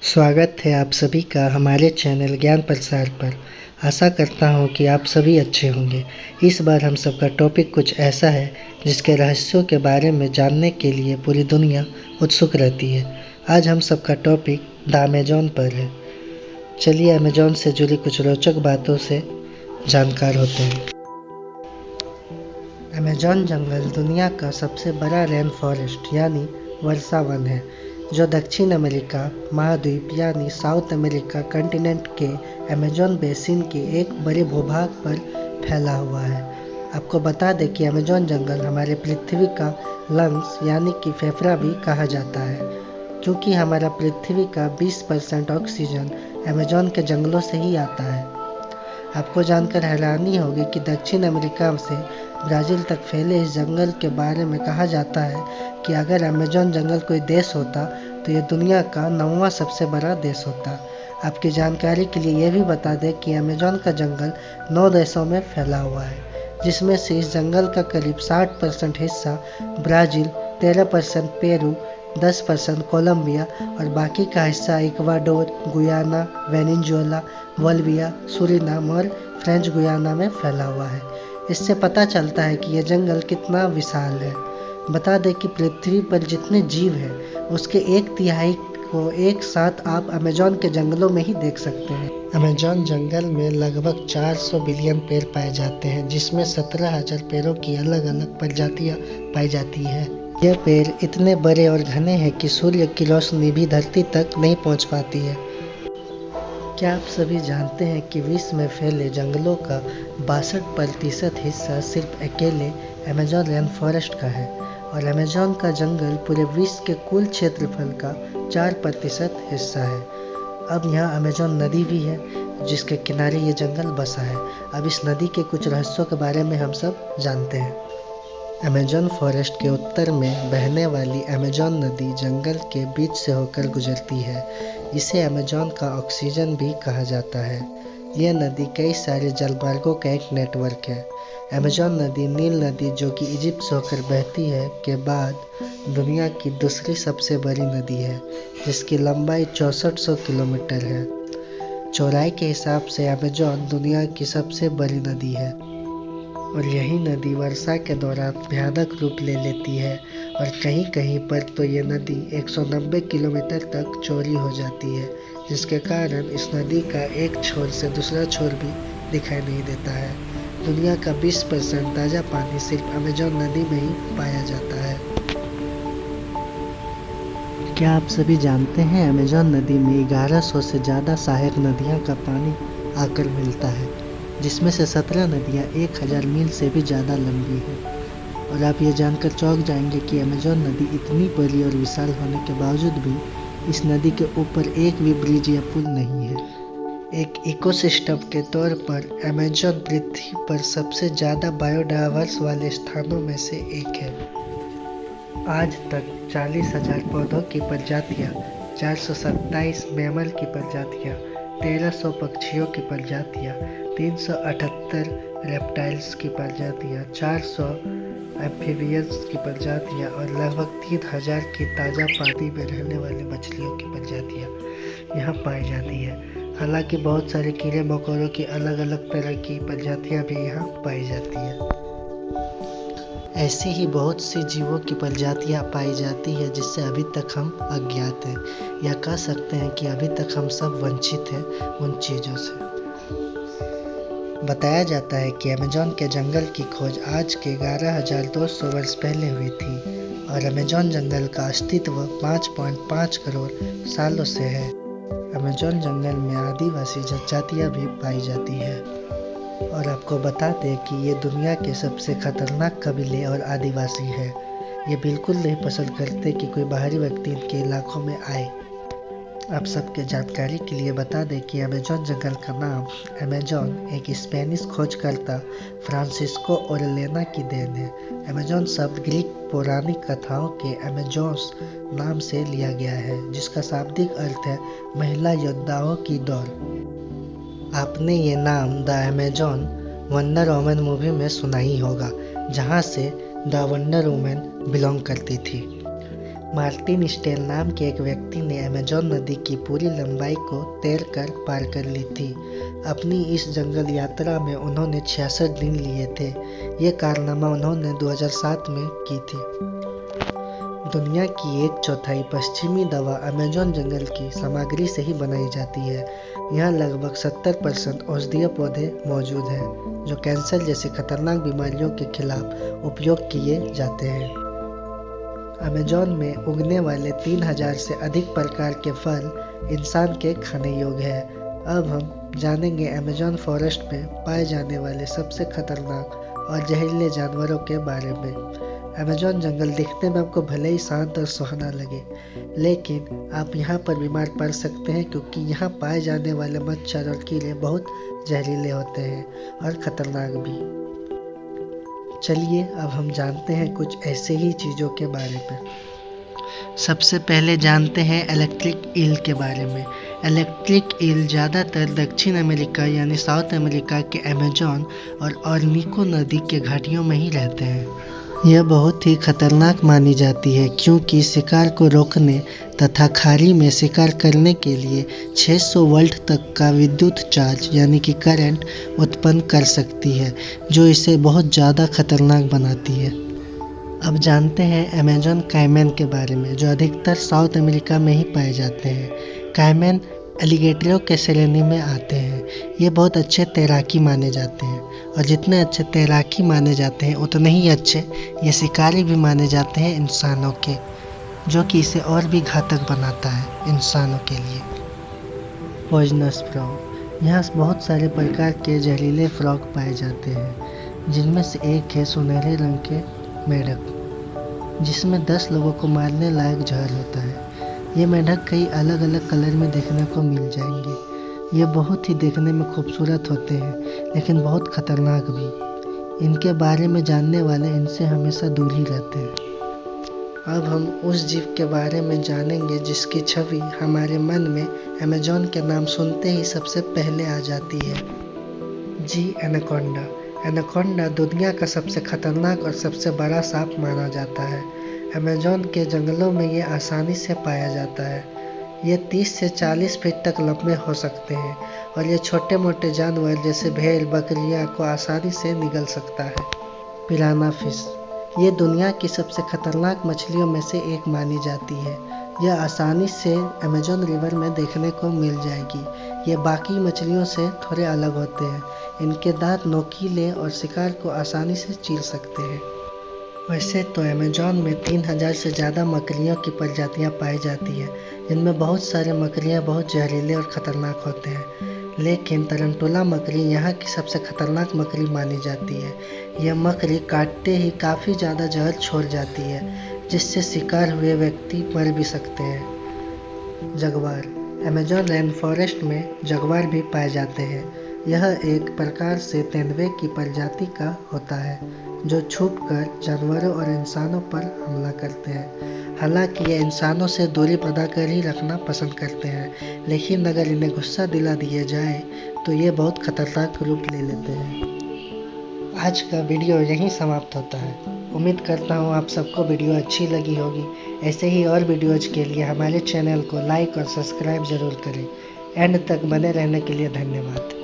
स्वागत है आप सभी का हमारे चैनल ज्ञान प्रसार पर। आशा करता हूँ कि आप सभी अच्छे होंगे। इस बार हम सबका टॉपिक कुछ ऐसा है जिसके रहस्यों के बारे में जानने के लिए पूरी दुनिया उत्सुक रहती है। आज हम सबका टॉपिक द अमेज़न पर है। चलिए अमेज़न से जुड़ी कुछ रोचक बातों से जानकार होते हैं। अमेज़न जंगल दुनिया का सबसे बड़ा रेन फॉरेस्ट यानी वर्षा वन है, जो दक्षिण अमेरिका महाद्वीप यानी साउथ अमेरिका कॉन्टिनेंट के अमेज़न बेसिन के एक बड़े भूभाग पर फैला हुआ है। आपको बता दें कि अमेज़न जंगल हमारे पृथ्वी का लंग्स यानी कि फेफड़ा भी कहा जाता है, क्योंकि हमारा पृथ्वी का 20% ऑक्सीजन अमेज़न के जंगलों से ही आता है। आपको जानकर हैरानी होगी कि दक्षिण अमेरिका से ब्राज़ील तक फैले इस जंगल के बारे में कहा जाता है कि अगर अमेज़न जंगल कोई देश होता तो ये दुनिया का 9वां सबसे बड़ा देश होता। आपकी जानकारी के लिए यह भी बता दें कि अमेज़न का जंगल 9 देशों में फैला हुआ है, जिसमें से इस जंगल का करीब 60% हिस्सा ब्राज़ील, 13% पेरू, 10% कोलंबिया और बाकी का हिस्सा Ecuador, Guyana, Venezuela, Bolivia, Suriname और फ्रेंच गुयाना में फैला हुआ है। इससे पता चलता है कि यह जंगल कितना विशाल है। बता दें कि पृथ्वी पर जितने जीव हैं उसके 1/3 को एक साथ आप अमेज़न के जंगलों में ही देख सकते हैं। अमेज़न जंगल में लगभग 400 बिलियन पेड़ पाए जाते हैं, जिसमें 17,000 पेड़ों की अलग अलग प्रजातियां पाई जाती हैं। यह पेड़ इतने बड़े और घने हैं कि सूर्य की रोशनी भी धरती तक नहीं पहुंच पाती है। क्या आप सभी जानते हैं कि विश्व में फैले जंगलों का 62% हिस्सा सिर्फ अकेले अमेज़न रेन फॉरेस्ट का है और अमेज़न का जंगल पूरे विश्व के कुल क्षेत्रफल का 4% हिस्सा है। अब यहाँ अमेज़न नदी भी है, जिसके किनारे ये जंगल बसा है। अब इस नदी के कुछ रहस्यों के बारे में हम सब जानते हैं। अमेज़न फॉरेस्ट के उत्तर में बहने वाली अमेज़न नदी जंगल के बीच से होकर गुजरती है। इसे अमेज़न का ऑक्सीजन भी कहा जाता है। यह नदी कई सारे जलमार्गों का एक नेटवर्क है। अमेज़न नदी नील नदी, जो कि इजिप्ट से होकर बहती है, के बाद दुनिया की दूसरी सबसे बड़ी नदी है, जिसकी लंबाई 6400 किलोमीटर है। चौड़ाई के हिसाब से अमेज़न दुनिया की सबसे बड़ी नदी है और यही नदी वर्षा के दौरान भयानक रूप ले लेती है और कहीं कहीं पर तो ये नदी 190 किलोमीटर तक चौड़ी हो जाती है, जिसके कारण इस नदी का एक छोर से दूसरा छोर भी दिखाई नहीं देता है। दुनिया का 20% ताज़ा पानी सिर्फ अमेज़न नदी में ही पाया जाता है। क्या आप सभी जानते हैं अमेज़न नदी में 1100 से ज़्यादा सहायक नदियों का पानी आकर मिलता है, जिसमें से 17 नदियाँ 1000 मील से भी ज़्यादा लंबी हैं। और आप ये जानकर चौंक जाएंगे कि अमेज़न नदी इतनी बड़ी और विशाल होने के बावजूद भी इस नदी के ऊपर एक भी ब्रिज या पुल नहीं है। एक इकोसिस्टम के तौर पर अमेज़न पृथ्वी पर सबसे ज़्यादा बायोडाइवर्स वाले स्थानों में से एक है। आज तक 40,000 पौधों की प्रजातियाँ, 427 मैमल की प्रजातियाँ, 1300 पक्षियों की प्रजातियाँ, 378 रेप्टाइल्स की प्रजातियाँ, 400 एम्फीबियंस की प्रजातियाँ और लगभग 3000 की ताज़ा पानी में रहने वाली मछलियों की प्रजातियाँ यहाँ पाई जाती है। हालांकि बहुत सारे कीड़े मकोड़ों की अलग अलग तरह की प्रजातियाँ भी यहाँ पाई जाती हैं। ऐसी ही बहुत सी जीवों की प्रजातियाँ पाई जाती है जिससे अभी तक हम अज्ञात हैं, या कह सकते हैं कि अभी तक हम सब वंचित हैं उन चीज़ों से। बताया जाता है कि अमेज़न के जंगल की खोज आज के 11,200 वर्ष पहले हुई थी और अमेज़न जंगल का अस्तित्व 5.5 करोड़ सालों से है। अमेज़न जंगल में आदिवासी जनजातियाँ भी पाई जाती है और आपको बता दें कि ये दुनिया के सबसे खतरनाक कबीले और आदिवासी हैं। ये बिल्कुल नहीं पसंद करते कि कोई बाहरी व्यक्ति इनके इलाकों में आए। आप सबके जानकारी के लिए बता दें कि अमेज़न जंगल का नाम अमेज़न एक स्पेनिश खोजकर्ता फ्रांसिस्को ओरेलिना की देन है। अमेज़न शब्द ग्रीक पौराणिक कथाओं के अमेज़ोस नाम से लिया गया है, जिसका शाब्दिक अर्थ है महिला योद्धाओं की दौड़। आपने ये नाम the Amazon wonder woman movie में सुना ही होगा, जहाँ से द वंडर वुमन बिलोंग करती थी। मार्टिन स्टेल नाम के एक व्यक्ति ने अमेजॉन नदी की पूरी लंबाई को तैरकर पार कर ली थी। अपनी इस जंगल यात्रा में उन्होंने 66 दिन लिए थे। ये कारनामा उन्होंने 2007 में की थी। दुनिया की 1/4 पश्चिमी दवा अमेजॉन जंगल की सामग्री से ही बनाई जाती है। यहाँ लगभग 70% औषधीय पौधे मौजूद हैं जो कैंसर जैसी खतरनाक बीमारियों के खिलाफ उपयोग किए जाते हैं। अमेजॉन में उगने वाले 3000 से अधिक प्रकार के फल इंसान के खाने योग्य हैं। अब हम जानेंगे अमेजॉन फॉरेस्ट में पाए जाने वाले सबसे खतरनाक और जहरीले जानवरों के बारे में। अमेजॉन जंगल दिखने में आपको भले ही शांत और सुहाना लगे, लेकिन आप यहाँ पर बीमार पड़ सकते हैं क्योंकि यहाँ पाए जाने वाले मच्छर और कीड़े बहुत जहरीले होते हैं और खतरनाक भी। चलिए अब हम जानते हैं कुछ ऐसे ही चीज़ों के बारे में। सबसे पहले जानते हैं इलेक्ट्रिक ईल के बारे में। इलेक्ट्रिक ईल ज़्यादातर दक्षिण अमेरिका यानी साउथ अमेरिका के अमेजॉन और ऑर्निको नदी के घाटियों में ही रहते हैं। यह बहुत ही खतरनाक मानी जाती है क्योंकि शिकार को रोकने तथा खाड़ी में शिकार करने के लिए 600 वोल्ट तक का विद्युत चार्ज यानी कि करंट उत्पन्न कर सकती है, जो इसे बहुत ज़्यादा खतरनाक बनाती है। अब जानते हैं अमेजॉन कैमन के बारे में, जो अधिकतर साउथ अमेरिका में ही पाए जाते हैं। कैमन एलिगेटरों के श्रेणी में आते हैं। ये बहुत अच्छे तैराकी माने जाते हैं और जितने अच्छे तैराकी माने जाते हैं उतने ही अच्छे ये शिकारी भी माने जाते हैं इंसानों के, जो कि इसे और भी घातक बनाता है इंसानों के लिए। Poisonous frog. यहाँ बहुत सारे प्रकार के जहरीले फ्रॉग पाए जाते हैं, जिनमें से एक है सुनहरे रंग के मेढक, जिसमें 10 लोगों को मारने लायक जहर होता है। ये मेढक कई अलग अलग कलर में देखने को मिल जाएंगे। ये बहुत ही देखने में खूबसूरत होते हैं, लेकिन बहुत खतरनाक भी। इनके बारे में जानने वाले इनसे हमेशा दूर ही रहते हैं। अब हम उस जीव के बारे में जानेंगे जिसकी छवि हमारे मन में अमेजॉन के नाम सुनते ही सबसे पहले आ जाती है। एनाकोंडा। एनाकोंडा दुनिया का सबसे खतरनाक और सबसे बड़ा सांप माना जाता है। अमेजॉन के जंगलों में ये आसानी से पाया जाता है। ये 30 से 40 फीट तक लंबे हो सकते हैं और ये छोटे मोटे जानवर जैसे भेड़ बकरियां को आसानी से निगल सकता है। पिराना फिश। ये दुनिया की सबसे खतरनाक मछलियों में से एक मानी जाती है। यह आसानी से अमेजॉन रिवर में देखने को मिल जाएगी। ये बाकी मछलियों से थोड़े अलग होते हैं। इनके दांत नोकीले और शिकार को आसानी से चीर सकते हैं। वैसे तो अमेजॉन में 3000 से ज़्यादा मकड़ियों की प्रजातियां पाई जाती हैं, जिनमें बहुत सारे मकड़ियां बहुत जहरीले और ख़तरनाक होते हैं। लेकिन तरंटुला मकड़ी यहाँ की सबसे खतरनाक मकड़ी मानी जाती है। यह मकड़ी काटते ही काफ़ी ज़्यादा जहर छोड़ जाती है, जिससे शिकार हुए व्यक्ति मर भी सकते हैं। जगुआर। अमेजॉन रेन फॉरेस्ट में जगुआर भी पाए जाते हैं। यह एक प्रकार से तेंदुए की प्रजाति का होता है, जो छुपकर जानवरों और इंसानों पर हमला करते हैं। हालांकि ये इंसानों से दूरी बनाकर ही रखना पसंद करते हैं, लेकिन अगर इन्हें गुस्सा दिला दिया जाए तो ये बहुत खतरनाक रूप ले लेते हैं। आज का वीडियो यहीं समाप्त होता है। उम्मीद करता हूँ आप सबको वीडियो अच्छी लगी होगी। ऐसे ही और वीडियोज के लिए हमारे चैनल को लाइक और सब्सक्राइब ज़रूर करें। एंड तक बने रहने के लिए धन्यवाद।